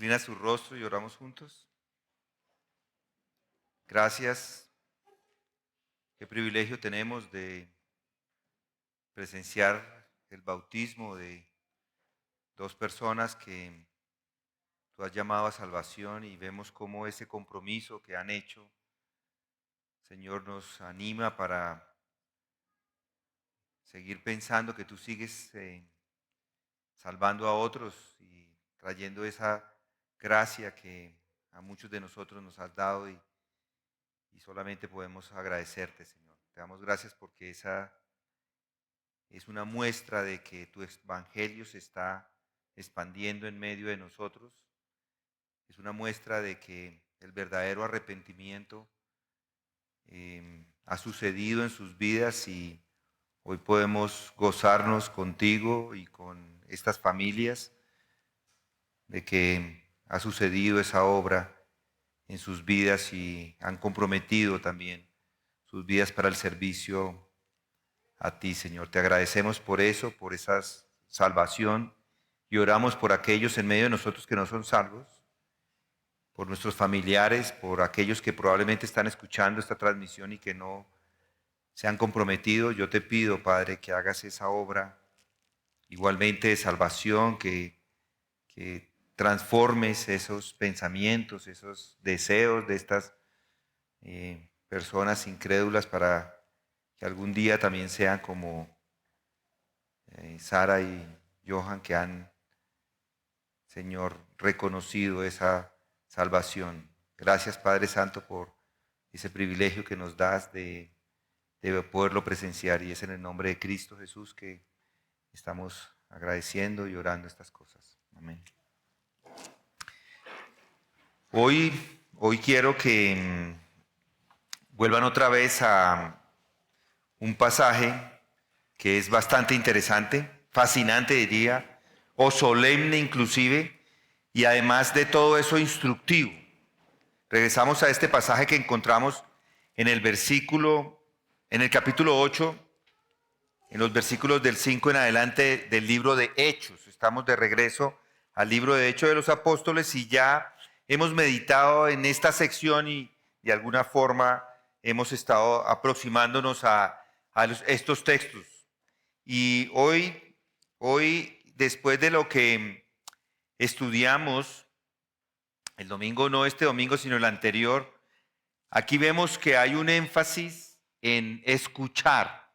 Inclina su rostro y oramos juntos. Gracias. Qué privilegio tenemos de presenciar el bautismo de dos personas que tú has llamado a salvación y vemos cómo ese compromiso que han hecho, Señor, nos anima para seguir pensando que tú sigues salvando a otros y trayendo esa gracia que a muchos de nosotros nos has dado y solamente podemos agradecerte, Señor. Te damos gracias porque esa es una muestra de que tu evangelio se está expandiendo en medio de nosotros. Es una muestra de que el verdadero arrepentimiento ha sucedido en sus vidas y hoy podemos gozarnos contigo y con estas familias de que ha sucedido esa obra en sus vidas y han comprometido también sus vidas para el servicio a ti, Señor. Te agradecemos por eso, por esa salvación y oramos por aquellos en medio de nosotros que no son salvos, por nuestros familiares, por aquellos que probablemente están escuchando esta transmisión y que no se han comprometido. Yo te pido, Padre, que hagas esa obra igualmente de salvación, que transformes esos pensamientos, esos deseos de estas personas incrédulas para que algún día también sean como Sara y Johan, que han, Señor, reconocido esa salvación. Gracias, Padre Santo, por ese privilegio que nos das de poderlo presenciar, y es en el nombre de Cristo Jesús que estamos agradeciendo y orando estas cosas. Amén. Hoy quiero que vuelvan otra vez a un pasaje que es bastante interesante, fascinante diría, o solemne inclusive, y además de todo eso instructivo. Regresamos a este pasaje que encontramos en el capítulo 8, en los versículos del 5 en adelante del libro de Hechos. Estamos de regreso al libro de Hechos de los Apóstoles y ya hemos meditado en esta sección y de alguna forma hemos estado aproximándonos a estos textos. Y hoy, después de lo que estudiamos, el domingo, no este domingo, sino el anterior, aquí vemos que hay un énfasis en escuchar,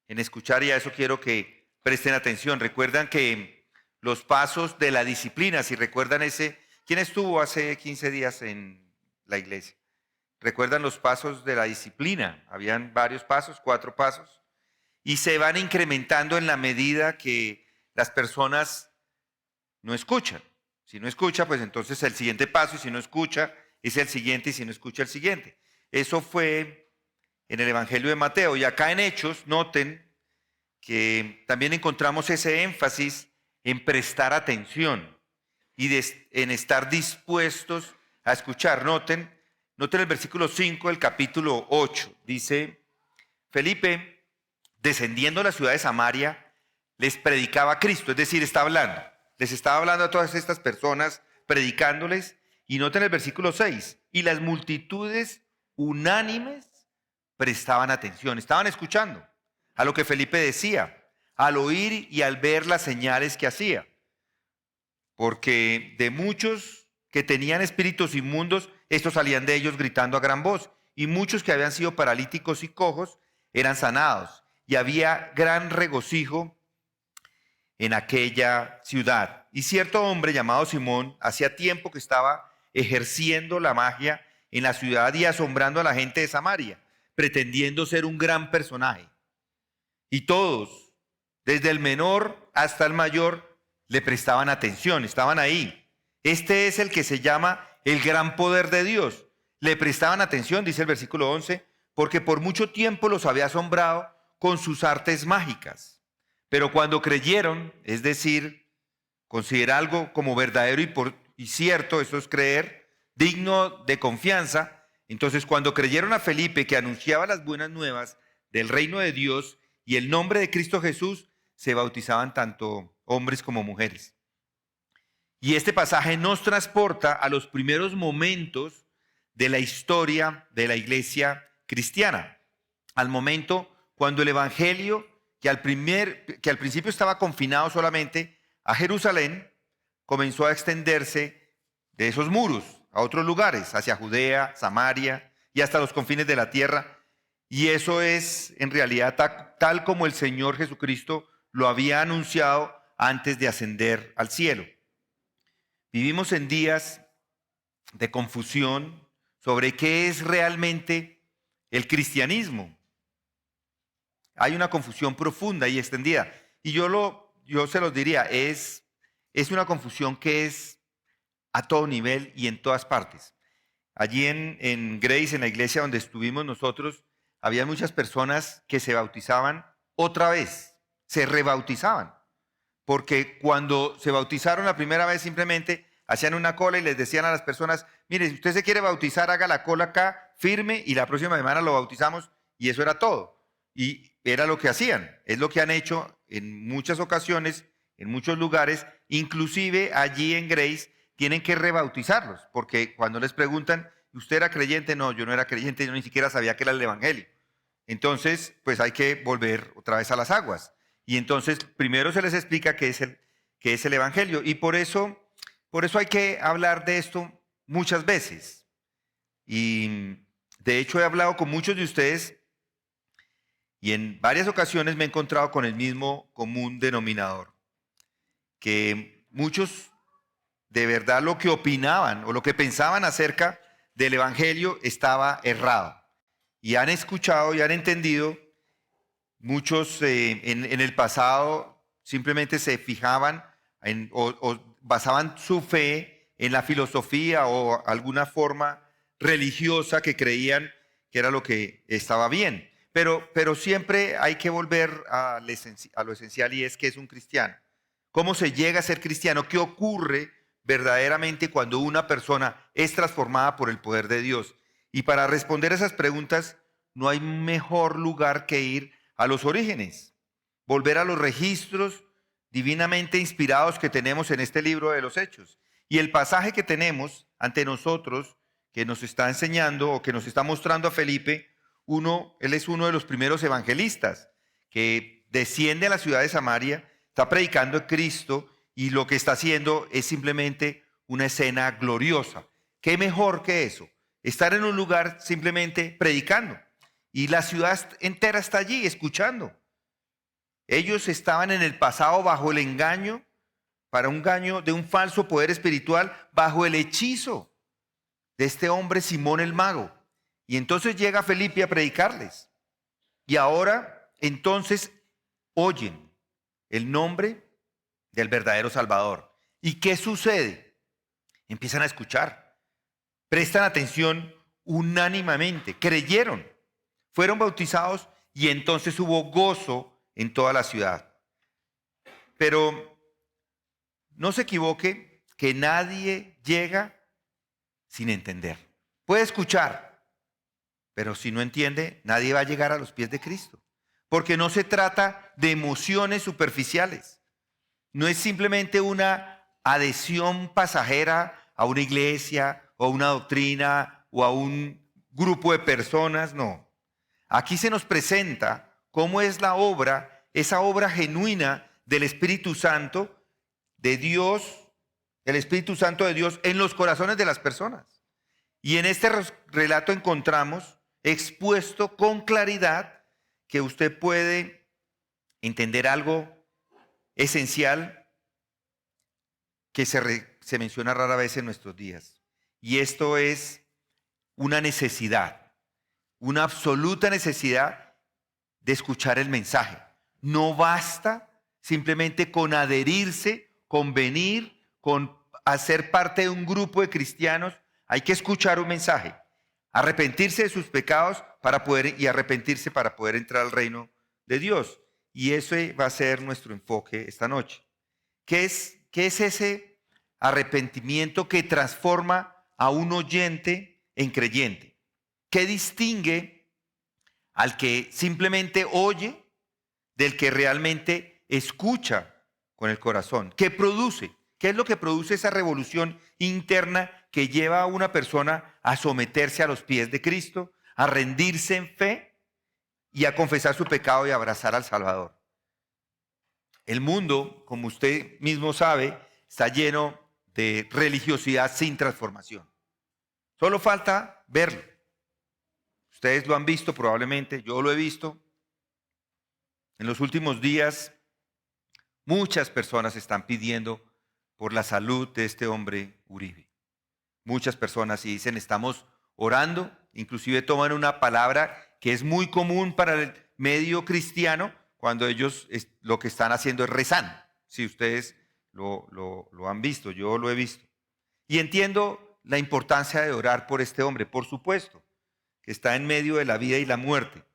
y a eso quiero que presten atención. Recuerdan que los pasos de la disciplina, si recuerdan ¿quién estuvo hace 15 días en la iglesia? ¿Recuerdan los pasos de la disciplina? Habían varios pasos, 4 pasos, y se van incrementando en la medida que las personas no escuchan. Si no escucha, pues entonces el siguiente paso, y si no escucha, es el siguiente, y si no escucha, el siguiente. Eso fue en el Evangelio de Mateo. Y acá en Hechos, noten que también encontramos ese énfasis en prestar atención y en estar dispuestos a escuchar. Noten el versículo 5 del capítulo 8. Dice, Felipe, descendiendo a la ciudad de Samaria, les predicaba a Cristo, es decir, les estaba hablando a todas estas personas, predicándoles. Y noten el versículo 6, y las multitudes unánimes prestaban atención, estaban escuchando a lo que Felipe decía, al oír y al ver las señales que hacía. Porque de muchos que tenían espíritus inmundos, estos salían de ellos gritando a gran voz, y muchos que habían sido paralíticos y cojos eran sanados, y había gran regocijo en aquella ciudad. Y cierto hombre llamado Simón, hacía tiempo que estaba ejerciendo la magia en la ciudad y asombrando a la gente de Samaria, pretendiendo ser un gran personaje. Y todos, desde el menor hasta el mayor, le prestaban atención, estaban ahí. Este es el que se llama el gran poder de Dios. Le prestaban atención, dice el versículo 11, porque por mucho tiempo los había asombrado con sus artes mágicas. Pero cuando creyeron, es decir, considera algo como verdadero y cierto, eso es creer, digno de confianza. Entonces, cuando creyeron a Felipe, que anunciaba las buenas nuevas del reino de Dios y el nombre de Cristo Jesús, se bautizaban tanto hombres como mujeres. Y este pasaje nos transporta a los primeros momentos de la historia de la iglesia cristiana, al momento cuando el evangelio, que al principio estaba confinado solamente a Jerusalén, comenzó a extenderse de esos muros a otros lugares, hacia Judea, Samaria y hasta los confines de la tierra. Y eso es en realidad tal como el Señor Jesucristo lo había anunciado antes de ascender al cielo. Vivimos en días de confusión sobre qué es realmente el cristianismo. Hay una confusión profunda y extendida. Y yo se los diría, es una confusión que es a todo nivel y en todas partes. Allí en Grace, en la iglesia donde estuvimos nosotros, había muchas personas que se bautizaban otra vez, se rebautizaban. Porque cuando se bautizaron la primera vez simplemente hacían una cola y les decían a las personas, mire, si usted se quiere bautizar, haga la cola acá, firme, y la próxima semana lo bautizamos, y eso era todo. Y era lo que hacían, es lo que han hecho en muchas ocasiones, en muchos lugares, inclusive allí en Grace tienen que rebautizarlos, porque cuando les preguntan, ¿usted era creyente? No, yo no era creyente, yo ni siquiera sabía que era el evangelio. Entonces, pues hay que volver otra vez a las aguas. Y entonces, primero se les explica qué es el evangelio. Y por eso hay que hablar de esto muchas veces. Y de hecho he hablado con muchos de ustedes y en varias ocasiones me he encontrado con el mismo común denominador. Que muchos de verdad lo que opinaban o lo que pensaban acerca del evangelio estaba errado. Y han escuchado y han entendido. Muchos en el pasado simplemente se fijaban o basaban su fe en la filosofía o alguna forma religiosa que creían que era lo que estaba bien. Pero siempre hay que volver a lo esencial, y es que es un cristiano. ¿Cómo se llega a ser cristiano? ¿Qué ocurre verdaderamente cuando una persona es transformada por el poder de Dios? Y para responder a esas preguntas no hay mejor lugar que ir a los orígenes, volver a los registros divinamente inspirados que tenemos en este libro de los Hechos. Y el pasaje que tenemos ante nosotros, que nos está enseñando o que nos está mostrando a Felipe, él es uno de los primeros evangelistas que desciende a la ciudad de Samaria, está predicando a Cristo y lo que está haciendo es simplemente una escena gloriosa. ¿Qué mejor que eso? Estar en un lugar simplemente predicando. Y la ciudad entera está allí escuchando. Ellos estaban en el pasado bajo el engaño, para un engaño de un falso poder espiritual, bajo el hechizo de este hombre Simón el mago. Y entonces llega Felipe a predicarles. Y ahora, entonces, oyen el nombre del verdadero Salvador. ¿Y qué sucede? Empiezan a escuchar, prestan atención unánimemente, creyeron. Fueron bautizados y entonces hubo gozo en toda la ciudad. Pero no se equivoque que nadie llega sin entender. Puede escuchar, pero si no entiende, nadie va a llegar a los pies de Cristo. Porque no se trata de emociones superficiales. No es simplemente una adhesión pasajera a una iglesia o a una doctrina o a un grupo de personas, no. Aquí se nos presenta cómo es la obra, esa obra genuina del Espíritu Santo de Dios, el Espíritu Santo de Dios en los corazones de las personas. Y en este relato encontramos expuesto con claridad que usted puede entender algo esencial que se menciona rara vez en nuestros días. Y esto es una necesidad, una absoluta necesidad de escuchar el mensaje. No basta simplemente con adherirse, con venir, con hacer parte de un grupo de cristianos. Hay que escuchar un mensaje, arrepentirse de sus pecados y arrepentirse para poder entrar al reino de Dios. Y ese va a ser nuestro enfoque esta noche. ¿Qué es ese arrepentimiento que transforma a un oyente en creyente? ¿Qué distingue al que simplemente oye del que realmente escucha con el corazón? ¿Qué produce? ¿Qué es lo que produce esa revolución interna que lleva a una persona a someterse a los pies de Cristo, a rendirse en fe y a confesar su pecado y a abrazar al Salvador? El mundo, como usted mismo sabe, está lleno de religiosidad sin transformación. Solo falta verlo. Ustedes lo han visto probablemente, yo lo he visto. En los últimos días, muchas personas están pidiendo por la salud de este hombre Uribe. Muchas personas y dicen, estamos orando, inclusive toman una palabra que es muy común para el medio cristiano, cuando ellos lo que están haciendo es rezando. Si ustedes lo han visto, yo lo he visto. Y entiendo la importancia de orar por este hombre, por supuesto, que está en medio de la vida y la muerte.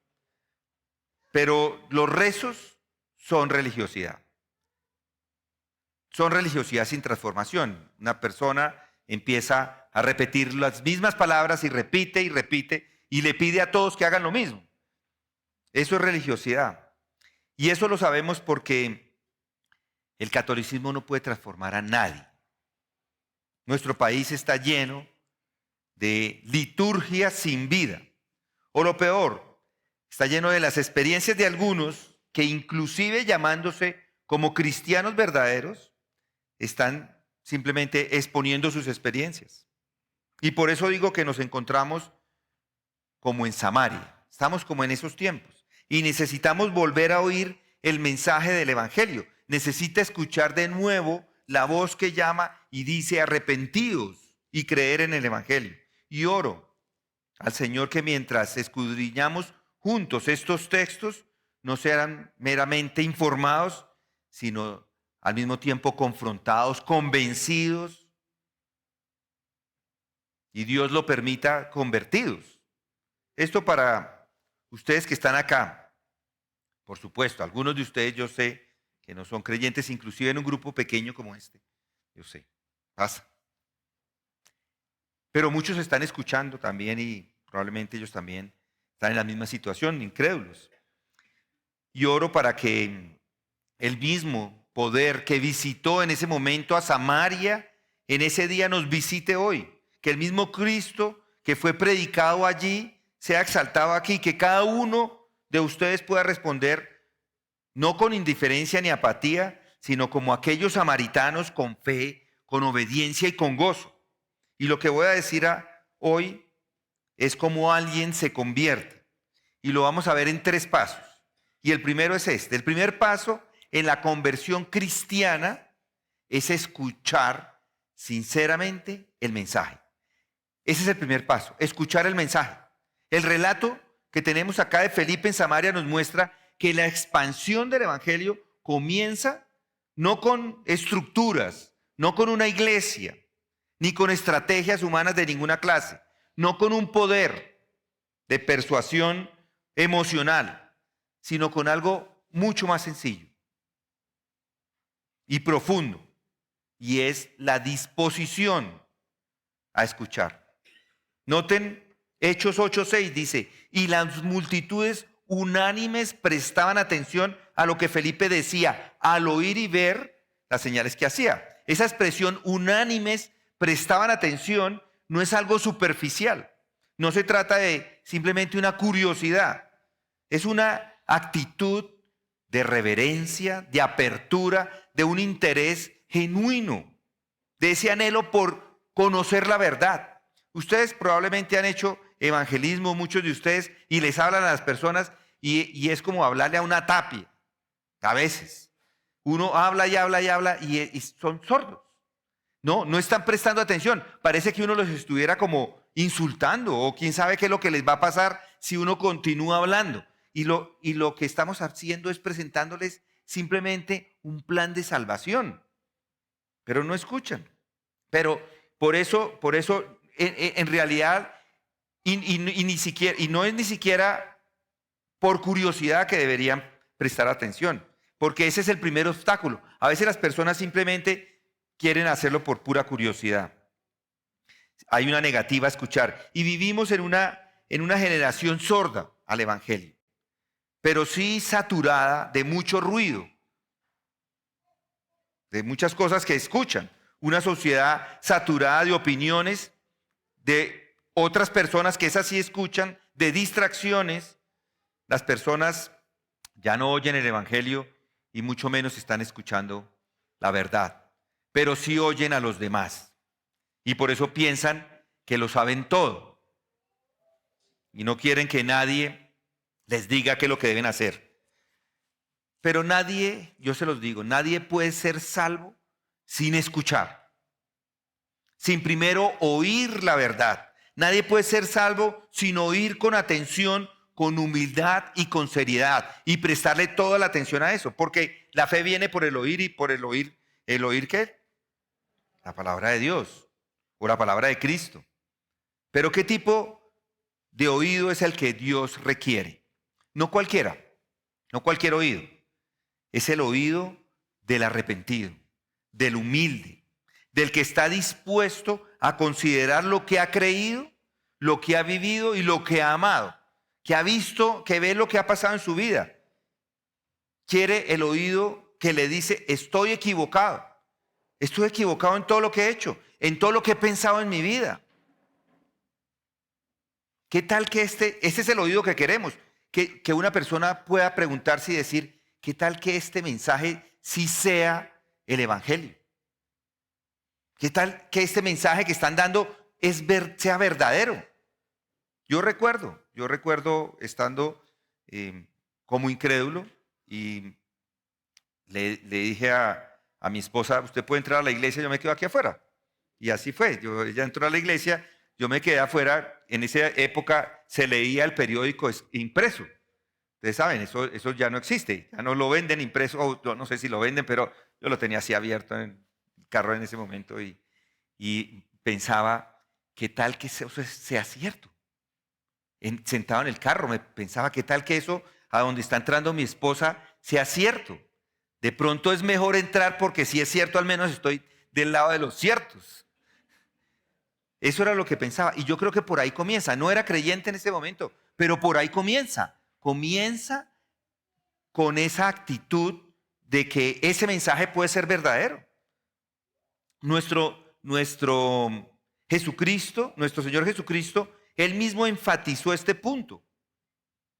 Pero los rezos son religiosidad. Son religiosidad sin transformación. Una persona empieza a repetir las mismas palabras y repite y le pide a todos que hagan lo mismo. Eso es religiosidad. Y eso lo sabemos porque el catolicismo no puede transformar a nadie. Nuestro país está lleno de liturgia sin vida. O lo peor, está lleno de las experiencias de algunos que inclusive llamándose como cristianos verdaderos, están simplemente exponiendo sus experiencias. Y por eso digo que nos encontramos como en Samaria. Estamos como en esos tiempos. Y necesitamos volver a oír el mensaje del Evangelio. Necesita escuchar de nuevo la voz que llama y dice arrepentidos y creer en el Evangelio. Y oro al Señor que mientras escudriñamos juntos estos textos, no sean meramente informados, sino al mismo tiempo confrontados, convencidos, y Dios lo permita, convertidos. Esto para ustedes que están acá, por supuesto, algunos de ustedes yo sé que no son creyentes, inclusive en un grupo pequeño como este, yo sé, pasa. Pero muchos están escuchando también y probablemente ellos también están en la misma situación, incrédulos. Y oro para que el mismo poder que visitó en ese momento a Samaria, en ese día nos visite hoy. Que el mismo Cristo que fue predicado allí sea exaltado aquí, que cada uno de ustedes pueda responder no con indiferencia ni apatía, sino como aquellos samaritanos con fe, con obediencia y con gozo. Y lo que voy a decir hoy es cómo alguien se convierte. Y lo vamos a ver en 3 pasos. Y el primero es este. El primer paso en la conversión cristiana es escuchar sinceramente el mensaje. Ese es el primer paso, escuchar el mensaje. El relato que tenemos acá de Felipe en Samaria nos muestra que la expansión del Evangelio comienza no con estructuras, no con una iglesia, ni con estrategias humanas de ninguna clase, no con un poder de persuasión emocional, sino con algo mucho más sencillo y profundo, y es la disposición a escuchar. Noten Hechos 8:6 dice, y las multitudes unánimes prestaban atención a lo que Felipe decía, al oír y ver las señales que hacía. Esa expresión unánimes prestaban atención no es algo superficial. No se trata de simplemente una curiosidad. Es una actitud de reverencia, de apertura, de un interés genuino, de ese anhelo por conocer la verdad. Ustedes probablemente han hecho evangelismo, muchos de ustedes, y les hablan a las personas y es como hablarle a una tapia. A veces uno habla y habla y habla y son sordos. No están prestando atención. Parece que uno los estuviera como insultando o quién sabe qué es lo que les va a pasar si uno continúa hablando. Y lo que estamos haciendo es presentándoles simplemente un plan de salvación. Pero no escuchan. Pero por eso en realidad, y no es ni siquiera por curiosidad que deberían prestar atención, porque ese es el primer obstáculo. A veces las personas simplemente quieren hacerlo por pura curiosidad. Hay una negativa a escuchar. Y vivimos en una generación sorda al Evangelio, pero sí saturada de mucho ruido, de muchas cosas que escuchan. una sociedad saturada de opiniones de otras personas que esas sí escuchan, de distracciones. Las personas ya no oyen el evangelio y mucho menos están escuchando la verdad, pero sí oyen a los demás y por eso piensan que lo saben todo y no quieren que nadie les diga qué es lo que deben hacer. Pero nadie, yo se los digo, nadie puede ser salvo sin escuchar, sin primero oír la verdad. Nadie puede ser salvo sin oír con atención, con humildad y con seriedad y prestarle toda la atención a eso, porque la fe viene por el oír y por ¿el oír qué? La palabra de Dios o la palabra de Cristo. Pero ¿qué tipo de oído es el que Dios requiere? No cualquiera, no cualquier oído. Es el oído del arrepentido, del humilde, del que está dispuesto a considerar lo que ha creído, lo que ha vivido y lo que ha amado, que ha visto, que ve lo que ha pasado en su vida. Quiere el oído que le dice, estoy equivocado en todo lo que he hecho, en todo lo que he pensado en mi vida. ¿Qué tal que ese es el oído que queremos? Que una persona pueda preguntarse y decir, ¿qué tal que este mensaje sí sea el evangelio? ¿Qué tal que este mensaje que están dando sea verdadero? Yo recuerdo estando como incrédulo y le dije a mi esposa, usted puede entrar a la iglesia, yo me quedo aquí afuera. Y así fue, ella entró a la iglesia, yo me quedé afuera. En esa época se leía el periódico impreso. Ustedes saben, eso ya no existe, ya no lo venden impreso, o yo no sé si lo venden, pero yo lo tenía así abierto en el carro en ese momento y pensaba, ¿qué tal que eso sea cierto? Sentado en el carro, me pensaba, ¿qué tal que eso a donde está entrando mi esposa sea cierto? De pronto es mejor entrar porque si es cierto, al menos estoy del lado de los ciertos. Eso era lo que pensaba y yo creo que por ahí comienza. No era creyente en ese momento, pero por ahí comienza. Comienza con esa actitud de que ese mensaje puede ser verdadero. Nuestro Jesucristo, nuestro Señor Jesucristo, Él mismo enfatizó este punto.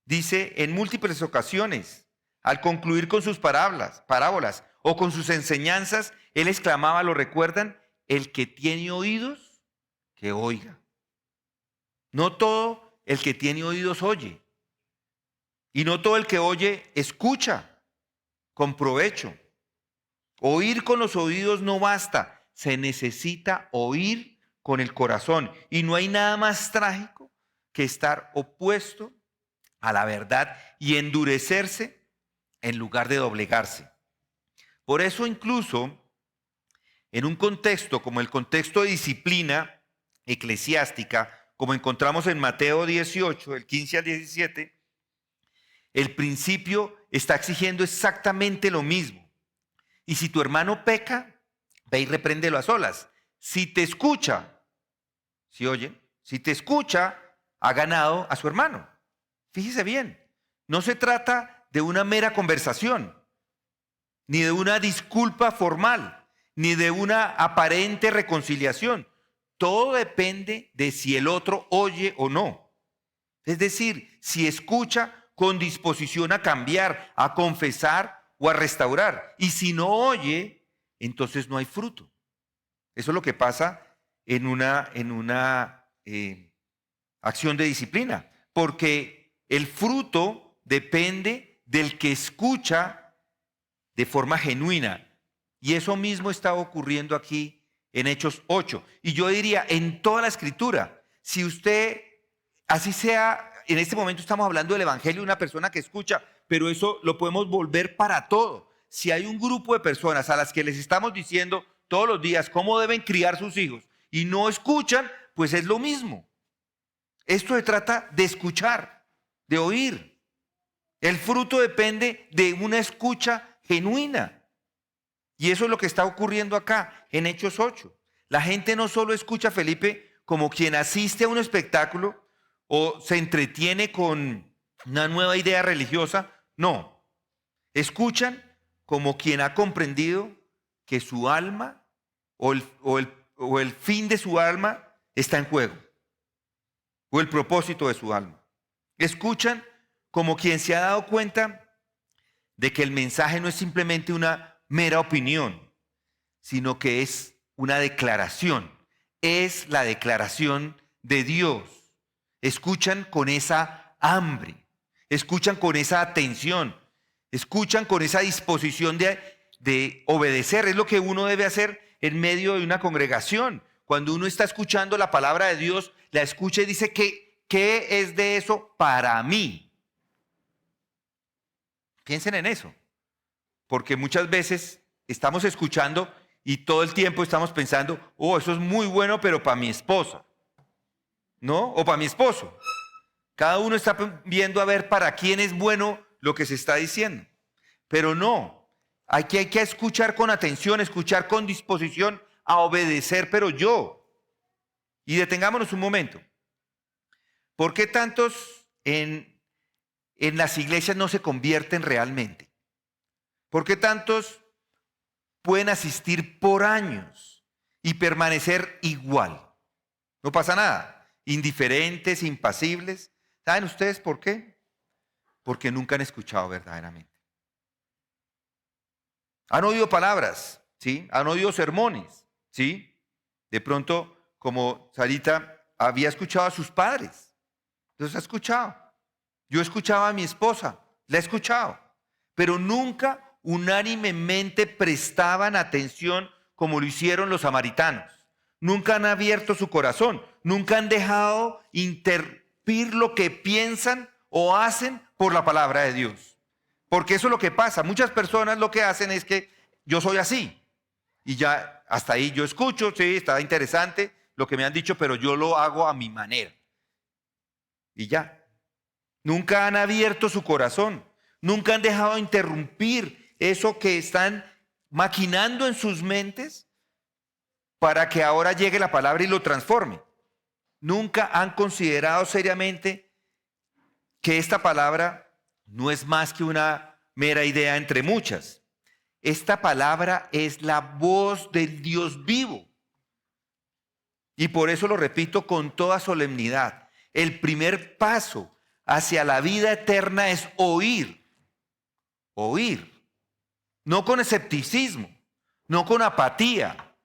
Dice en múltiples ocasiones, al concluir con sus parábolas o con sus enseñanzas, Él exclamaba, ¿lo recuerdan? El que tiene oídos, que oiga. No todo el que tiene oídos oye. Y no todo el que oye escucha con provecho. Oír con los oídos no basta. Se necesita oír con el corazón. Y no hay nada más trágico que estar opuesto a la verdad y endurecerse en lugar de doblegarse. Por eso incluso en un contexto como el contexto de disciplina eclesiástica, como encontramos en Mateo 18, del 15 al 17, el principio está exigiendo exactamente lo mismo. Y si tu hermano peca, ve y repréndelo a solas. Si te escucha, si te escucha, ha ganado a su hermano. Fíjese bien, no se trata de una mera conversación, ni de una disculpa formal, ni de una aparente reconciliación. Todo depende de si el otro oye o no. Es decir, si escucha con disposición a cambiar, a confesar o a restaurar. Y si no oye, entonces no hay fruto. Eso es lo que pasa en una acción de disciplina, porque el fruto depende del que escucha de forma genuina. Y eso mismo está ocurriendo aquí en Hechos 8. Y yo diría en toda la Escritura, si usted, así sea, en este momento estamos hablando del Evangelio de una persona que escucha, pero eso lo podemos volver para todo. Si hay un grupo de personas a las que les estamos diciendo todos los días cómo deben criar sus hijos y no escuchan, pues es lo mismo. Esto se trata de escuchar, de oír. El fruto depende de una escucha genuina. Y eso es lo que está ocurriendo acá en Hechos 8. La gente no solo escucha, Felipe, como quien asiste a un espectáculo o se entretiene con una nueva idea religiosa. No, escuchan como quien ha comprendido que su alma o el fin de su alma está en juego, o el propósito de su alma. Escuchan como quien se ha dado cuenta de que el mensaje no es simplemente una mera opinión, sino que es una declaración. Es la declaración de Dios. Escuchan con esa hambre, escuchan con esa atención, escuchan con esa disposición de obedecer. Es lo que uno debe hacer en medio de una congregación. Cuando uno está escuchando la palabra de Dios, la escucha y dice ¿qué es de eso para mí? Piensen en eso, porque muchas veces estamos escuchando y todo el tiempo estamos pensando, oh, eso es muy bueno, pero para mi esposa, ¿no? O para mi esposo. Cada uno está viendo a ver para quién es bueno lo que se está diciendo. Pero no, hay que escuchar con atención, escuchar con disposición a obedecer, pero yo. Y detengámonos un momento. ¿Por qué tantos en las iglesias no se convierten realmente? ¿Por qué tantos pueden asistir por años y permanecer igual? No pasa nada. Indiferentes, impasibles. ¿Saben ustedes por qué? Porque nunca han escuchado verdaderamente. Han oído palabras, ¿sí? Han oído sermones, ¿sí? De pronto, como Sarita había escuchado a sus padres. Entonces ha escuchado. Yo escuchaba a mi esposa, la he escuchado. Pero nunca unánimemente prestaban atención como lo hicieron los samaritanos. Nunca han abierto su corazón. Nunca han dejado interrumpir lo que piensan o hacen por la palabra de Dios. Porque eso es lo que pasa. Muchas personas lo que hacen es que yo soy así. Y ya hasta ahí yo escucho, sí, está interesante lo que me han dicho, pero yo lo hago a mi manera. Y ya. Nunca han abierto su corazón. Nunca han dejado interrumpir eso que están maquinando en sus mentes para que ahora llegue la palabra y lo transforme. Nunca han considerado seriamente que esta palabra no es más que una mera idea entre muchas. Esta palabra es la voz del Dios vivo. Y por eso lo repito con toda solemnidad. El primer paso hacia la vida eterna es oír. Oír. No con escepticismo, no con apatía,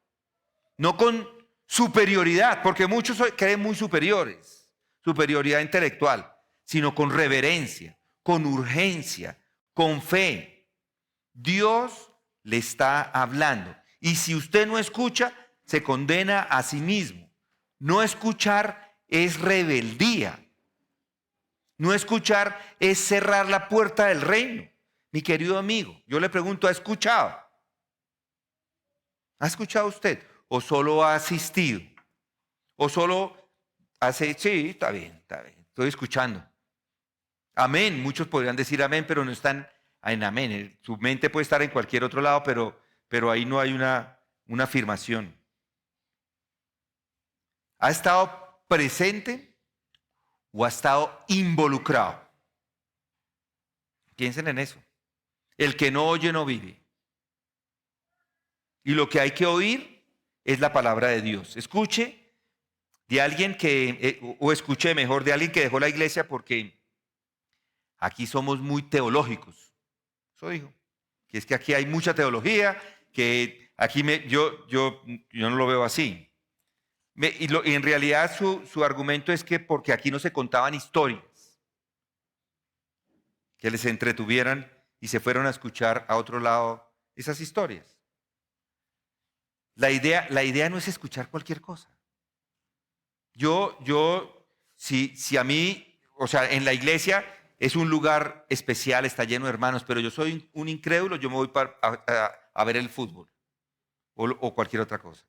no con superioridad, porque muchos creen muy superiores, superioridad intelectual, sino con reverencia, con urgencia, con fe. Dios le está hablando. Y si usted no escucha, se condena a sí mismo. No escuchar es rebeldía. No escuchar es cerrar la puerta del reino. Mi querido amigo, yo le pregunto, ¿ha escuchado? ¿Ha escuchado usted? ¿O solo ha asistido? ¿O solo hace, sí, está bien, estoy escuchando? Amén, muchos podrían decir amén, pero no están en amén. Su mente puede estar en cualquier otro lado, pero ahí no hay una afirmación. ¿Ha estado presente o ha estado involucrado? Piensen en eso. El que no oye no vive. Y lo que hay que oír es la palabra de Dios. Escuche de alguien o escuche mejor, de alguien que dejó la iglesia porque aquí somos muy teológicos. Eso dijo. Que es que aquí hay mucha teología, que aquí yo no lo veo así. Y en realidad su argumento es que porque aquí no se contaban historias que les entretuvieran y se fueron a escuchar a otro lado esas historias. La idea no es escuchar cualquier cosa. Si a mí, o sea, en la iglesia es un lugar especial, está lleno de hermanos, pero yo soy un incrédulo, yo me voy a ver el fútbol o cualquier otra cosa.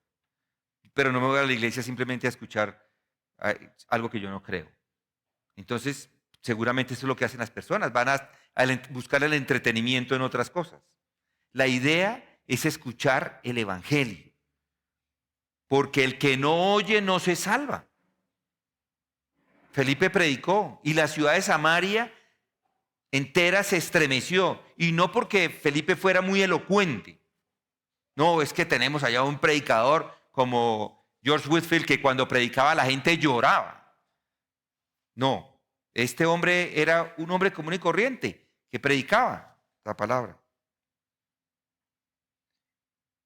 Pero no me voy a la iglesia simplemente a escuchar algo que yo no creo. Entonces, seguramente eso es lo que hacen las personas, van a buscar el entretenimiento en otras cosas. La idea es escuchar el evangelio, porque el que no oye no se salva. Felipe predicó y la ciudad de Samaria entera se estremeció, y no porque Felipe fuera muy elocuente, No, es que tenemos allá un predicador como George Whitefield que cuando predicaba la gente lloraba. No, este hombre era un hombre común y corriente que predicaba la palabra.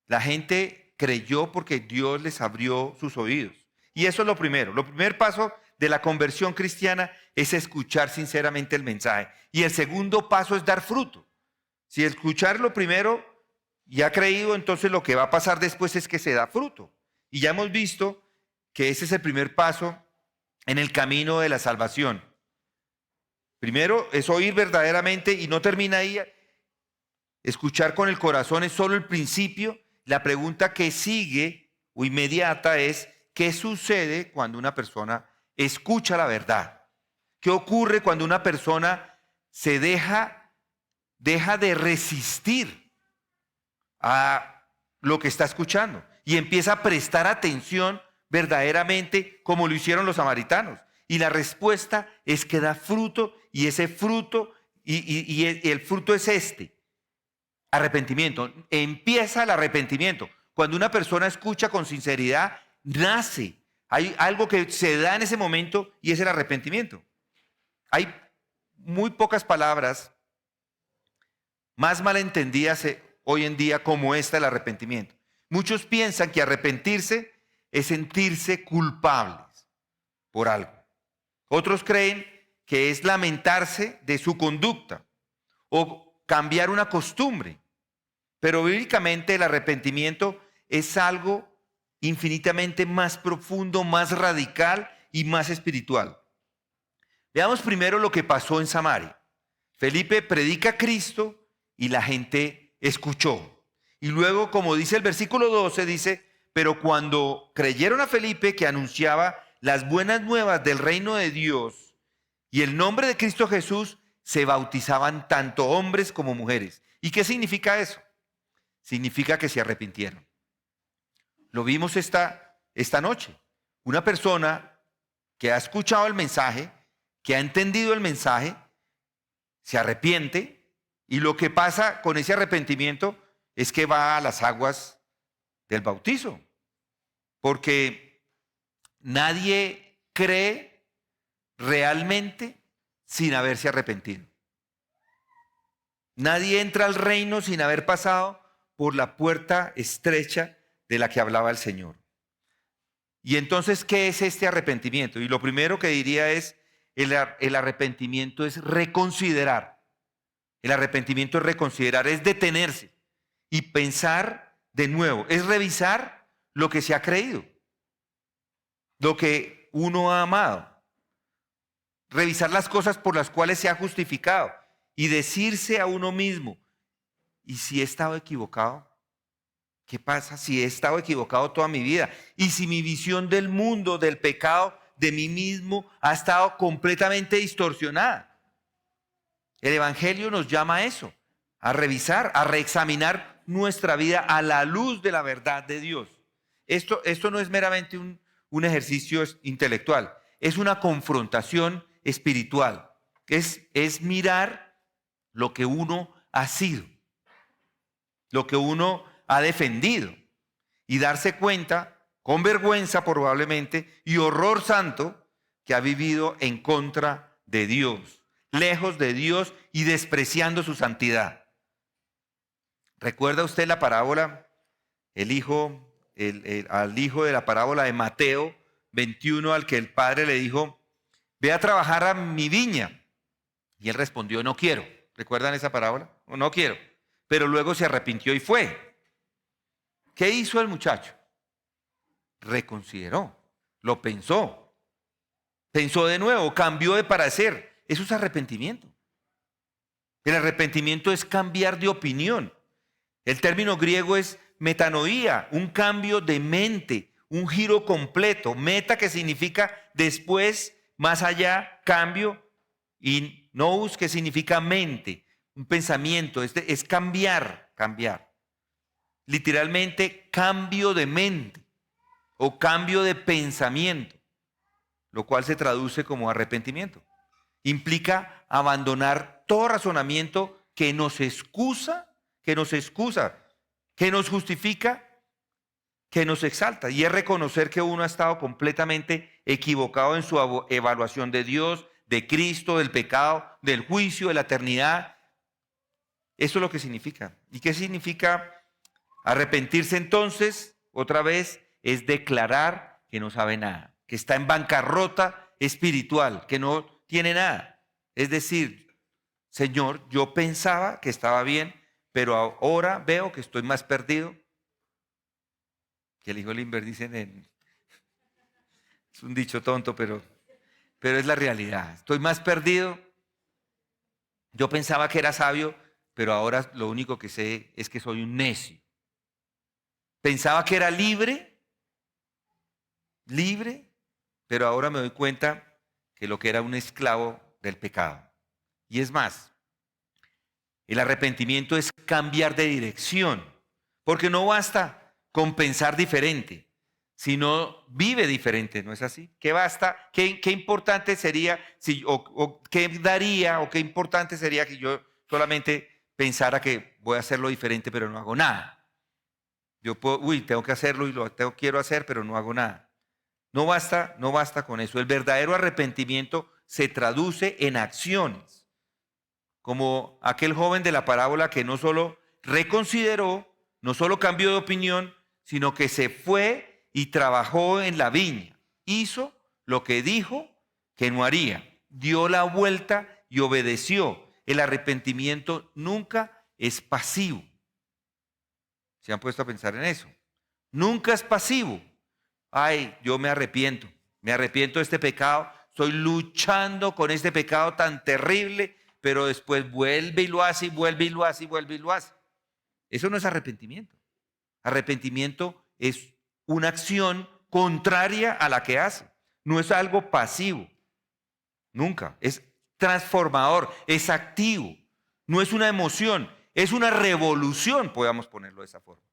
La gente creyó porque Dios les abrió sus oídos. Y eso es lo primero. Lo primer paso de la conversión cristiana es escuchar sinceramente el mensaje. Y el segundo paso es dar fruto. Si escuchar lo primero y ha creído, entonces lo que va a pasar después es que se da fruto. Y ya hemos visto que ese es el primer paso en el camino de la salvación. Primero es oír verdaderamente y no termina ahí. Escuchar con el corazón es solo el principio. La pregunta que sigue o inmediata es, ¿qué sucede cuando una persona escucha la verdad? ¿Qué ocurre cuando una persona se deja de resistir a lo que está escuchando y empieza a prestar atención verdaderamente como lo hicieron los samaritanos? Y la respuesta es que da fruto, y ese fruto, y el fruto es este: arrepentimiento. Empieza el arrepentimiento. Cuando una persona escucha con sinceridad, nace. Hay algo que se da en ese momento y es el arrepentimiento. Hay muy pocas palabras más malentendidas hoy en día como esta, el arrepentimiento. Muchos piensan que arrepentirse es sentirse culpables por algo. Otros creen que es lamentarse de su conducta o cambiar una costumbre. Pero bíblicamente el arrepentimiento es algo infinitamente más profundo, más radical y más espiritual. Veamos primero lo que pasó en Samaria. Felipe predica a Cristo y la gente escuchó. Y luego, como dice el versículo 12, dice, pero cuando creyeron a Felipe que anunciaba las buenas nuevas del reino de Dios y el nombre de Cristo Jesús, se bautizaban tanto hombres como mujeres. ¿Y qué significa eso? Significa que se arrepintieron. Lo vimos esta noche. Una persona que ha escuchado el mensaje, que ha entendido el mensaje, se arrepiente, y lo que pasa con ese arrepentimiento es que va a las aguas del bautizo. Porque nadie cree realmente sin haberse arrepentido. Nadie entra al reino sin haber pasado por la puerta estrecha de la que hablaba el Señor. Y entonces, ¿qué es este arrepentimiento? Y lo primero que diría es, el arrepentimiento es reconsiderar. El arrepentimiento es reconsiderar, es detenerse y pensar de nuevo, es revisar lo que se ha creído, lo que uno ha amado, revisar las cosas por las cuales se ha justificado y decirse a uno mismo, ¿y si he estado equivocado? ¿Qué pasa si he estado equivocado toda mi vida? ¿Y si mi visión del mundo, del pecado, de mí mismo ha estado completamente distorsionada? El Evangelio nos llama a eso, a revisar, a reexaminar nuestra vida a la luz de la verdad de Dios. Esto no es meramente un ejercicio intelectual, es una confrontación espiritual. Es mirar lo que uno ha sido, lo que uno ha defendido, y darse cuenta, con vergüenza probablemente, y horror santo, que ha vivido en contra de Dios, lejos de Dios y despreciando su santidad. ¿Recuerda usted la parábola, al hijo de la parábola de Mateo 21, al que el padre le dijo, ve a trabajar a mi viña? Y él respondió, no quiero. ¿Recuerdan esa parábola? No quiero. Pero luego se arrepintió y fue. ¿Qué hizo el muchacho? Reconsideró, lo pensó de nuevo, cambió de parecer. Eso es arrepentimiento. El arrepentimiento es cambiar de opinión. El término griego es metanoía, un cambio de mente, un giro completo. Meta, que significa después, más allá, cambio, y nous, que significa mente, un pensamiento, es cambiar. Literalmente, cambio de mente o cambio de pensamiento, lo cual se traduce como arrepentimiento. Implica abandonar todo razonamiento que nos excusa ¿Qué nos justifica? Que nos exalta. Y es reconocer que uno ha estado completamente equivocado en su evaluación de Dios, de Cristo, del pecado, del juicio, de la eternidad. Eso es lo que significa. ¿Y qué significa arrepentirse entonces? Otra vez es declarar que no sabe nada, que está en bancarrota espiritual, que no tiene nada. Es decir, Señor, yo pensaba que estaba bien, pero ahora veo que estoy más perdido. Que el hijo de Limber dicen es un dicho tonto, pero es la realidad. Estoy más perdido. Yo pensaba que era sabio, pero ahora lo único que sé es que soy un necio. Pensaba que era libre, pero ahora me doy cuenta que lo que era un esclavo del pecado. Y es más, el arrepentimiento es cambiar de dirección, porque no basta con pensar diferente, sino vive diferente, ¿no es así? ¿Qué basta? ¿Qué importante sería o qué daría o qué importante sería que yo solamente pensara que voy a hacerlo diferente, pero no hago nada? Yo puedo, tengo que hacerlo y quiero hacer, pero no hago nada. No basta con eso. El verdadero arrepentimiento se traduce en acciones, como aquel joven de la parábola que no solo reconsideró, no solo cambió de opinión, sino que se fue y trabajó en la viña. Hizo lo que dijo que no haría. Dio la vuelta y obedeció. El arrepentimiento nunca es pasivo. ¿Se han puesto a pensar en eso? Nunca es pasivo. Ay, yo me arrepiento de este pecado, estoy luchando con este pecado tan terrible, pero después vuelve y lo hace, y vuelve y lo hace, y vuelve y lo hace. Eso no es arrepentimiento. Arrepentimiento es una acción contraria a la que hace. No es algo pasivo. Nunca. Es transformador, es activo. No es una emoción, es una revolución, podamos ponerlo de esa forma.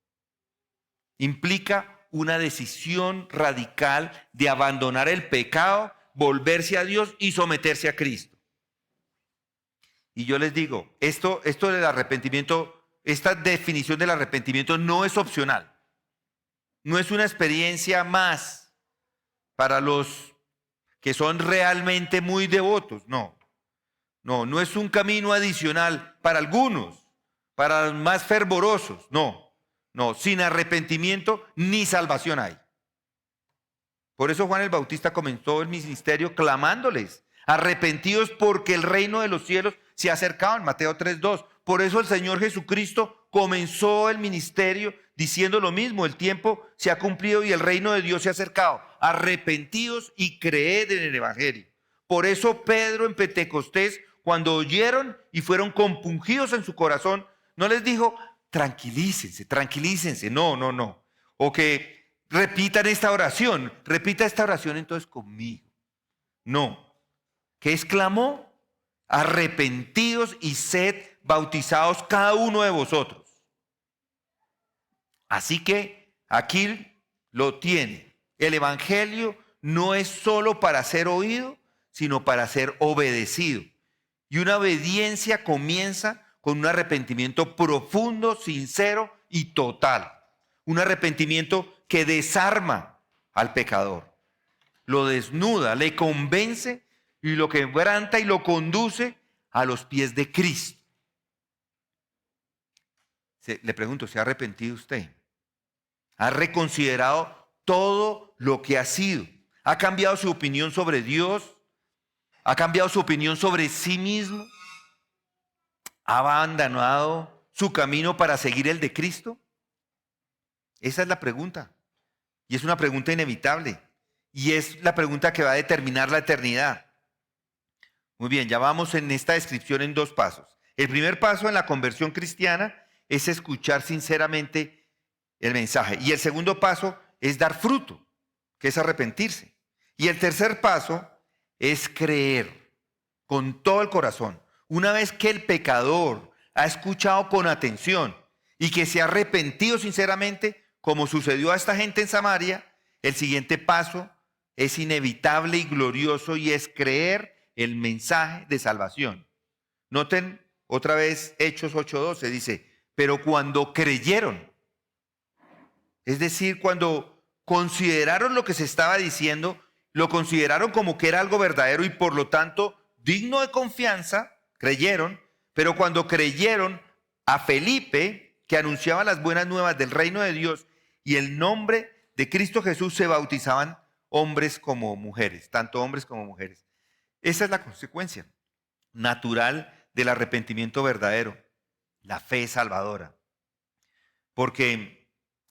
Implica una decisión radical de abandonar el pecado, volverse a Dios y someterse a Cristo. Y yo les digo, esto del arrepentimiento, esta definición del arrepentimiento no es opcional. No es una experiencia más para los que son realmente muy devotos. No es un camino adicional para algunos, para los más fervorosos. No, sin arrepentimiento ni salvación hay. Por eso Juan el Bautista comenzó el ministerio clamándoles, arrepentidos porque el reino de los cielos se ha acercado, en Mateo 3:2. Por eso el Señor Jesucristo comenzó el ministerio diciendo lo mismo, el tiempo se ha cumplido y el reino de Dios se ha acercado. Arrepentidos y creed en el Evangelio. Por eso Pedro en Pentecostés, cuando oyeron y fueron compungidos en su corazón, no les dijo, tranquilícense, no. O que repitan esta oración, repita esta oración entonces conmigo. No, ¿qué exclamó? Arrepentidos y sed bautizados cada uno de vosotros. Así que aquí lo tiene. El Evangelio no es solo para ser oído, sino para ser obedecido. Y una obediencia comienza con un arrepentimiento profundo, sincero y total. Un arrepentimiento que desarma al pecador, lo desnuda, le convence y lo quebranta y lo conduce a los pies de Cristo. Le pregunto, ¿se ha arrepentido usted? ¿Ha reconsiderado todo lo que ha sido? ¿Ha cambiado su opinión sobre Dios? ¿Ha cambiado su opinión sobre sí mismo? ¿Ha abandonado su camino para seguir el de Cristo? Esa es la pregunta. Y es una pregunta inevitable. Y es la pregunta que va a determinar la eternidad. Muy bien, ya vamos en esta descripción en dos pasos. El primer paso en la conversión cristiana es escuchar sinceramente el mensaje. Y el segundo paso es dar fruto, que es arrepentirse. Y el tercer paso es creer con todo el corazón. Una vez que el pecador ha escuchado con atención y que se ha arrepentido sinceramente, como sucedió a esta gente en Samaria, el siguiente paso es inevitable y glorioso y es creer el mensaje de salvación. Noten otra vez Hechos 8:12, dice, pero cuando creyeron, Es decir, cuando consideraron lo que se estaba diciendo, lo consideraron como que era algo verdadero y por lo tanto digno de confianza, creyeron, pero cuando creyeron a Felipe, que anunciaba las buenas nuevas del reino de Dios y el nombre de Cristo Jesús, se bautizaban hombres como mujeres, tanto hombres como mujeres. Esa es la consecuencia natural del arrepentimiento verdadero, la fe salvadora. Porque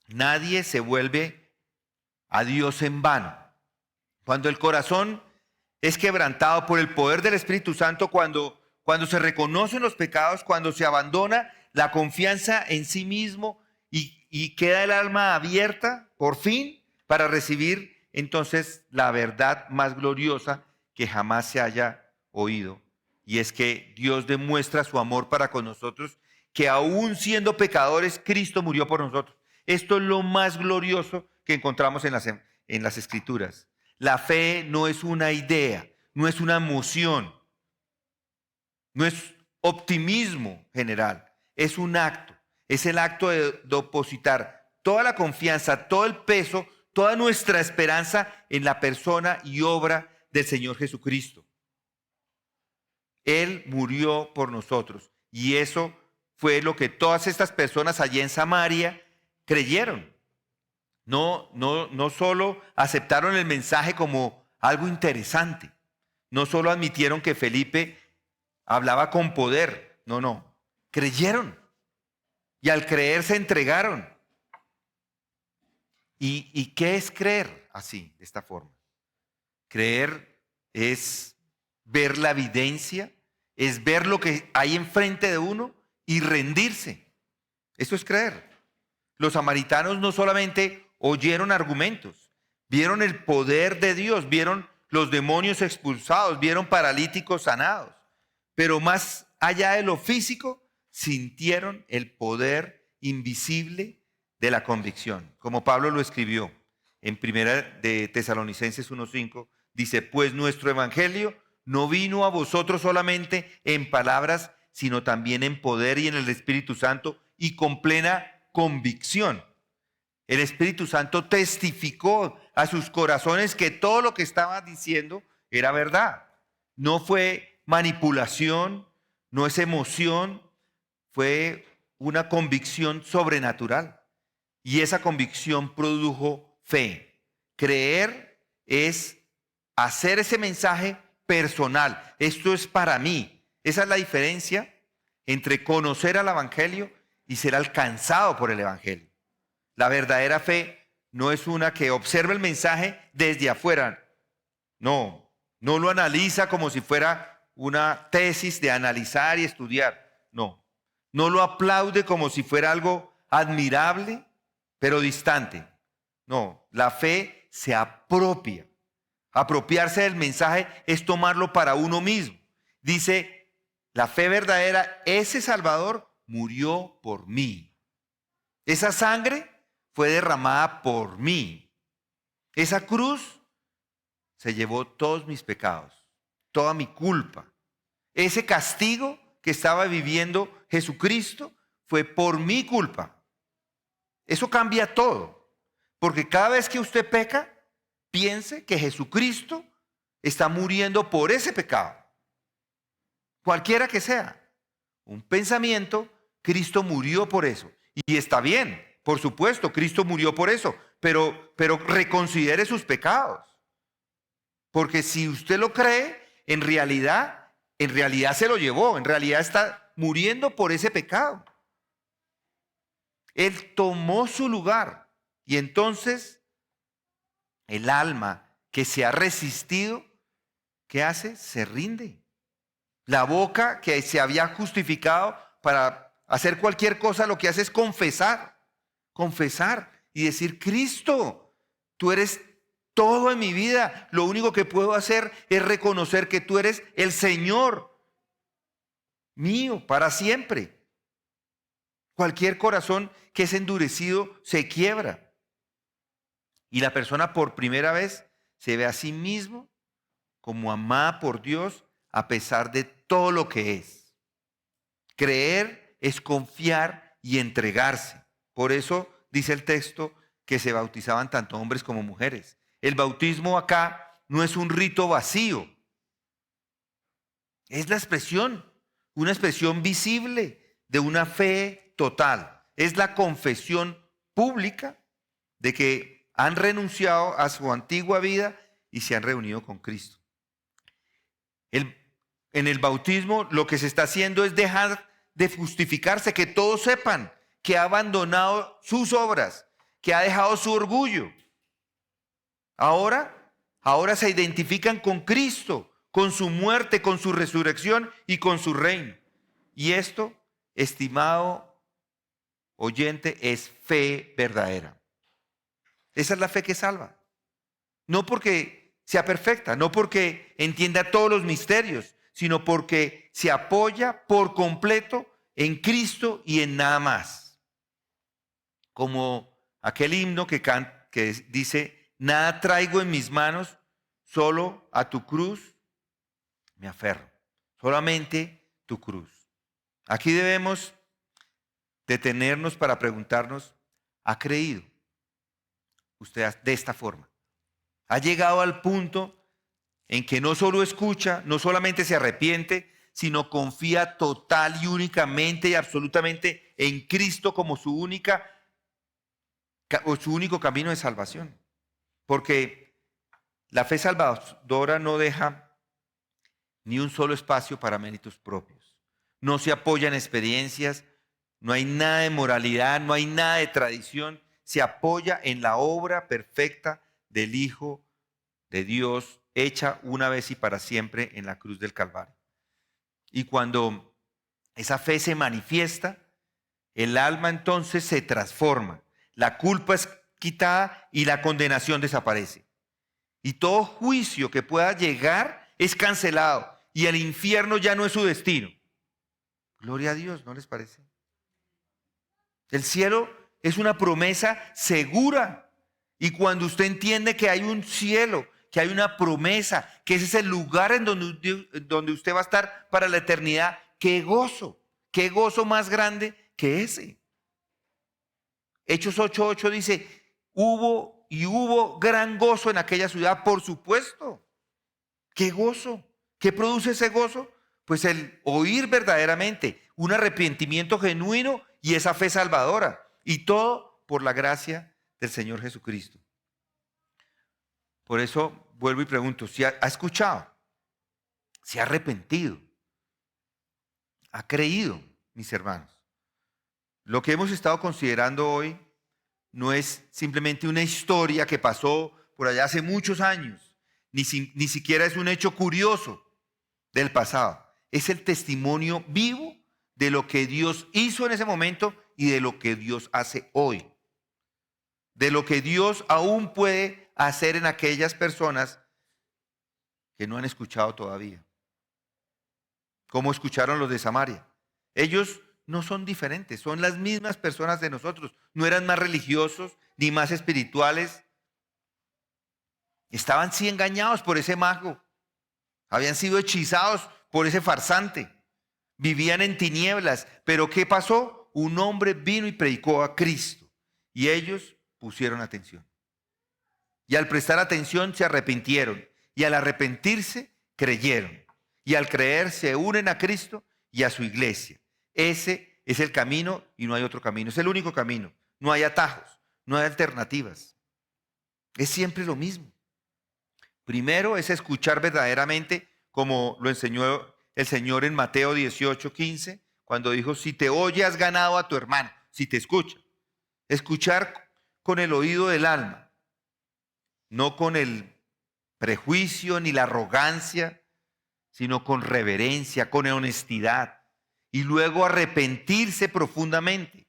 nadie se vuelve a Dios en vano. Cuando el corazón es quebrantado por el poder del Espíritu Santo, cuando se reconocen los pecados, cuando se abandona la confianza en sí mismo y queda el alma abierta, por fin, para recibir entonces la verdad más gloriosa que jamás se haya oído. Y es que Dios demuestra su amor para con nosotros, que aún siendo pecadores, Cristo murió por nosotros. Esto es lo más glorioso que encontramos en las Escrituras. La fe no es una idea, no es una emoción, no es optimismo general, es un acto. Es el acto de depositar toda la confianza, todo el peso, toda nuestra esperanza en la persona y obra del Señor Jesucristo. Él murió por nosotros y eso fue lo que todas estas personas allí en Samaria creyeron. No solo aceptaron el mensaje como algo interesante, no solo admitieron que Felipe hablaba con poder, no, creyeron y al creer se entregaron. ¿Y qué es creer así, de esta forma? Creer es ver la evidencia, es ver lo que hay enfrente de uno y rendirse. Eso es creer. Los samaritanos no solamente oyeron argumentos, vieron el poder de Dios, vieron los demonios expulsados, vieron paralíticos sanados, pero más allá de lo físico, sintieron el poder invisible de la convicción. Como Pablo lo escribió en Primera de Tesalonicenses 1:5, dice, pues nuestro evangelio no vino a vosotros solamente en palabras, sino también en poder y en el Espíritu Santo y con plena convicción. El Espíritu Santo testificó a sus corazones que todo lo que estaba diciendo era verdad. No fue manipulación, no es emoción, fue una convicción sobrenatural. Y esa convicción produjo fe. Creer es hacer ese mensaje personal. Esto es para mí. Esa es la diferencia entre conocer al Evangelio y ser alcanzado por el Evangelio. La verdadera fe no es una que observa el mensaje desde afuera. No lo analiza como si fuera una tesis de analizar y estudiar. No lo aplaude como si fuera algo admirable, pero distante. No, la fe se apropia. Apropiarse del mensaje es tomarlo para uno mismo. Dice, la fe verdadera, ese Salvador murió por mí. Esa sangre fue derramada por mí. Esa cruz se llevó todos mis pecados, toda mi culpa. Ese castigo que estaba viviendo Jesucristo fue por mi culpa. Eso cambia todo, porque cada vez que usted peca, piense que Jesucristo está muriendo por ese pecado, cualquiera que sea. Un pensamiento, Cristo murió por eso. Y está bien, por supuesto, Cristo murió por eso, pero reconsidere sus pecados. Porque si usted lo cree, en realidad se lo llevó, en realidad está muriendo por ese pecado. Él tomó su lugar y entonces el alma que se ha resistido, ¿qué hace? Se rinde. La boca que se había justificado para hacer cualquier cosa, lo que hace es confesar y decir, Cristo, tú eres todo en mi vida. Lo único que puedo hacer es reconocer que tú eres el Señor mío para siempre. Cualquier corazón que es endurecido se quiebra. Y la persona por primera vez se ve a sí mismo como amada por Dios a pesar de todo lo que es. Creer es confiar y entregarse. Por eso dice el texto que se bautizaban tanto hombres como mujeres. El bautismo acá no es un rito vacío, es la expresión, una expresión visible de una fe total. Es la confesión pública de que han renunciado a su antigua vida y se han reunido con Cristo. En el bautismo lo que se está haciendo es dejar de justificarse, que todos sepan que ha abandonado sus obras, que ha dejado su orgullo. Ahora se identifican con Cristo, con su muerte, con su resurrección y con su reino. Y esto, estimado oyente, es fe verdadera. Esa es la fe que salva. No porque sea perfecta, no porque entienda todos los misterios, sino porque se apoya por completo en Cristo y en nada más. Como aquel himno que dice: nada traigo en mis manos, solo a tu cruz me aferro. Solamente tu cruz. Aquí debemos detenernos para preguntarnos: ¿ha creído usted de esta forma? ¿Ha llegado al punto en que no solo escucha, no solamente se arrepiente, sino confía total y únicamente y absolutamente en Cristo como su único camino de salvación? Porque la fe salvadora no deja ni un solo espacio para méritos propios. No se apoya en experiencias, no hay nada de moralidad, no hay nada de tradición. Se apoya en la obra perfecta del Hijo de Dios, hecha una vez y para siempre en la cruz del Calvario. Y cuando esa fe se manifiesta, el alma entonces se transforma. La culpa es quitada y la condenación desaparece. Y todo juicio que pueda llegar es cancelado y el infierno ya no es su destino. Gloria a Dios, ¿no les parece? El cielo es una promesa segura. Y cuando usted entiende que hay un cielo, que hay una promesa, que ese es el lugar en donde usted va a estar para la eternidad, qué gozo más grande que ese. Hechos 8:8 dice: hubo gran gozo en aquella ciudad, por supuesto. ¿Qué gozo? ¿Qué produce ese gozo? Pues el oír verdaderamente, un arrepentimiento genuino y esa fe salvadora. Y todo por la gracia del Señor Jesucristo. Por eso vuelvo y pregunto: ¿si ha escuchado? ¿Se ha arrepentido? ¿Ha creído, mis hermanos? Lo que hemos estado considerando hoy no es simplemente una historia que pasó por allá hace muchos años, ni siquiera es un hecho curioso del pasado. Es el testimonio vivo de lo que Dios hizo en ese momento y de lo que Dios hace hoy. De lo que Dios aún puede hacer en aquellas personas que no han escuchado todavía. Como escucharon los de Samaria. Ellos no son diferentes, son las mismas personas de nosotros. No eran más religiosos ni más espirituales. Estaban sí engañados por ese mago. Habían sido hechizados por ese farsante. Vivían en tinieblas. Pero ¿qué pasó? Un hombre vino y predicó a Cristo. Y ellos pusieron atención. Y al prestar atención se arrepintieron. Y al arrepentirse creyeron. Y al creer se unen a Cristo y a su iglesia. Ese es el camino y no hay otro camino. Es el único camino. No hay atajos, no hay alternativas. Es siempre lo mismo. Primero es escuchar verdaderamente, como lo enseñó el Señor en Mateo 18:15, cuando dijo: si te oye has ganado a tu hermano, si te escucha. Escuchar con el oído del alma, no con el prejuicio ni la arrogancia, sino con reverencia, con honestidad. Y luego arrepentirse profundamente.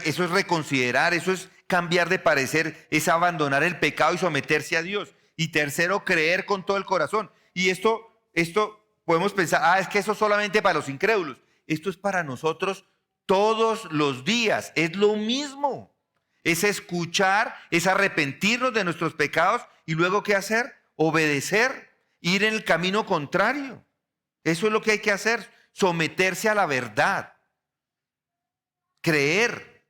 Eso es reconsiderar, eso es cambiar de parecer, es abandonar el pecado y someterse a Dios. Y tercero, creer con todo el corazón. Y esto podemos pensar: es que eso es solamente para los incrédulos. Esto es para nosotros todos los días, es lo mismo. Es escuchar, es arrepentirnos de nuestros pecados y luego ¿qué hacer? Obedecer, ir en el camino contrario. Eso es lo que hay que hacer, someterse a la verdad. Creer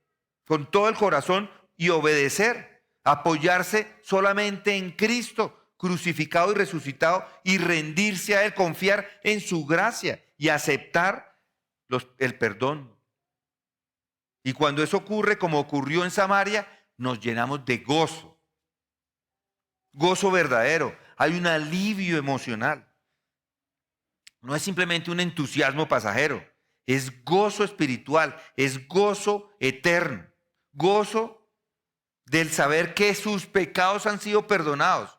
con todo el corazón y obedecer, apoyarse solamente en Cristo, crucificado y resucitado, y rendirse a Él, confiar en su gracia y aceptar el perdón. Y cuando eso ocurre, como ocurrió en Samaria, nos llenamos de gozo, gozo verdadero. Hay un alivio emocional. No es simplemente un entusiasmo pasajero, es gozo espiritual, es gozo eterno, gozo del saber que sus pecados han sido perdonados,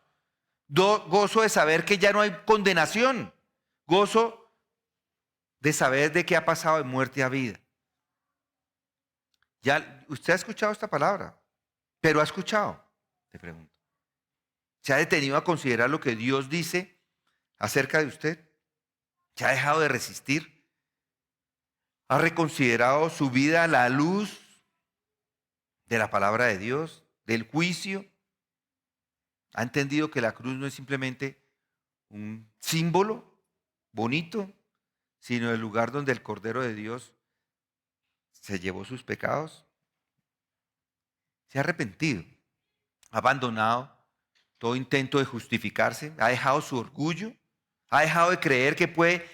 gozo de saber que ya no hay condenación, gozo de saber de qué ha pasado de muerte a vida. Ya, usted ha escuchado esta palabra, pero ha escuchado, te pregunto. ¿Se ha detenido a considerar lo que Dios dice acerca de usted? ¿Se ha dejado de resistir? ¿Ha reconsiderado su vida a la luz de la palabra de Dios, del juicio? ¿Ha entendido que la cruz no es simplemente un símbolo bonito, sino el lugar donde el Cordero de Dios se llevó sus pecados? ¿Se ha arrepentido? ¿Ha abandonado todo intento de justificarse? ¿Ha dejado su orgullo? ¿Ha dejado de creer que puede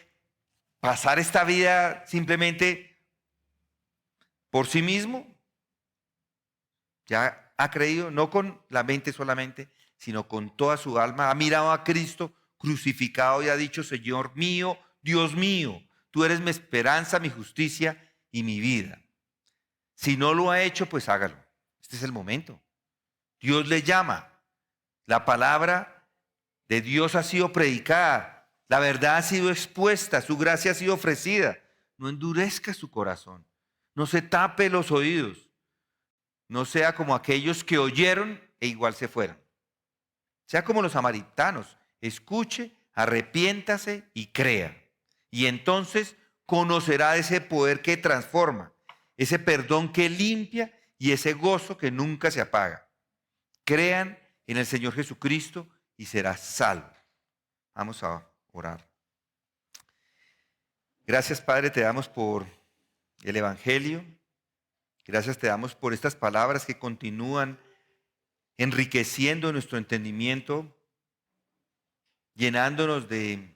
pasar esta vida simplemente por sí mismo? Ya ha creído, no con la mente solamente, sino con toda su alma. Ha mirado a Cristo crucificado y ha dicho: Señor mío, Dios mío, tú eres mi esperanza, mi justicia y mi vida. Si no lo ha hecho, pues hágalo. Este es el momento. Dios le llama. La palabra de Dios ha sido predicada. La verdad ha sido expuesta. Su gracia ha sido ofrecida. No endurezca su corazón. No se tape los oídos. No sea como aquellos que oyeron e igual se fueron. Sea como los samaritanos. Escuche, arrepiéntase y crea. Y entonces conocerá ese poder que transforma, ese perdón que limpia y ese gozo que nunca se apaga. Crean en el Señor Jesucristo y será salvo. Vamos a orar. Gracias, Padre, te damos por el Evangelio. Gracias te damos por estas palabras que continúan enriqueciendo nuestro entendimiento, llenándonos de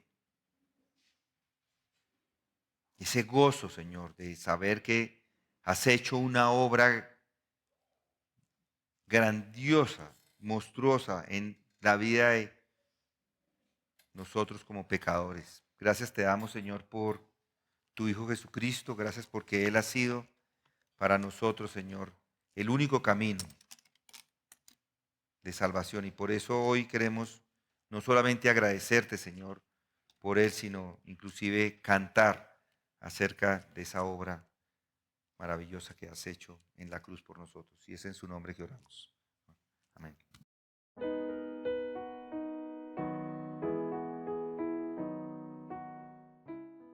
ese gozo, Señor, de saber que has hecho una obra grandiosa, monstruosa en la vida de nosotros como pecadores. Gracias te damos, Señor, por tu Hijo Jesucristo. Gracias porque Él ha sido para nosotros, Señor, el único camino de salvación. Y por eso hoy queremos no solamente agradecerte, Señor, por Él, sino inclusive cantar acerca de esa obra maravillosa que has hecho en la cruz por nosotros. Y es en su nombre que oramos. Amén.